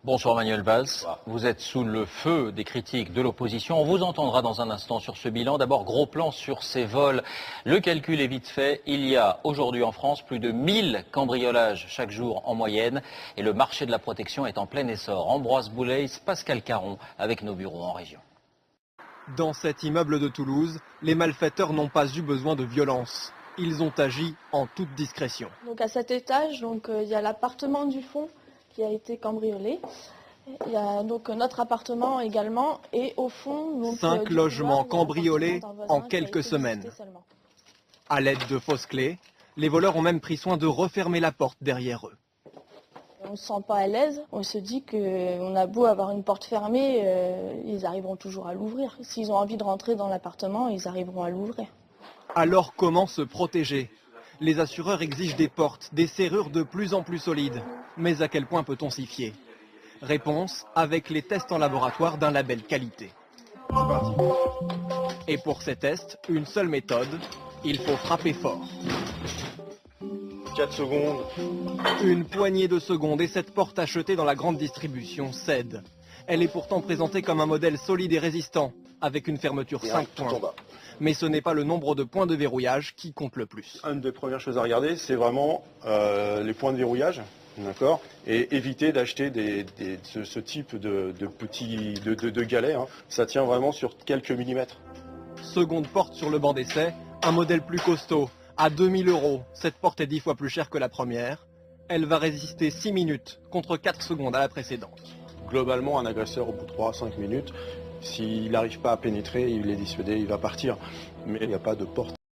Bonsoir Manuel Valls, vous êtes sous le feu des critiques de l'opposition. On vous entendra dans un instant sur ce bilan. D'abord, gros plan sur ces vols. Le calcul est vite fait. Il y a aujourd'hui en France plus de 1000 cambriolages chaque jour en moyenne. Et le marché de la protection est en plein essor. Ambroise Boulay, Pascal Caron avec nos bureaux en région. Dans cet immeuble de Toulouse, les malfaiteurs n'ont pas eu besoin de violence. Ils ont agi en toute discrétion. Donc à cet étage, il y a l'appartement du fond qui a été cambriolé. Il y a donc notre appartement également et au fond... 5 logements cambriolés en quelques semaines. À l'aide de fausses clés, les voleurs ont même pris soin de refermer la porte derrière eux. On ne se sent pas à l'aise, on se dit qu'on a beau avoir une porte fermée, ils arriveront toujours à l'ouvrir. S'ils ont envie de rentrer dans l'appartement, ils arriveront à l'ouvrir. Alors comment se protéger ? Les assureurs exigent des portes, des serrures de plus en plus solides. Mais à quel point peut-on s'y fier ? Réponse avec les tests en laboratoire d'un label qualité. Et pour ces tests, une seule méthode, il faut frapper fort. 4 secondes. Une poignée de secondes et cette porte achetée dans la grande distribution cède. Elle est pourtant présentée comme un modèle solide et résistant, avec une fermeture 5 points. Mais ce n'est pas le nombre de points de verrouillage qui compte le plus. Une des premières choses à regarder, c'est vraiment les points de verrouillage, d'accord, et éviter d'acheter ce type de galets. Hein. Ça tient vraiment sur quelques millimètres. Seconde porte sur le banc d'essai, un modèle plus costaud, à 2000 €. Cette porte est 10 fois plus chère que la première. Elle va résister 6 minutes contre 4 secondes à la précédente. Globalement, un agresseur, au bout de 3 à 5 minutes, s'il n'arrive pas à pénétrer, il est dissuadé, il va partir. Mais il n'y a pas de porte.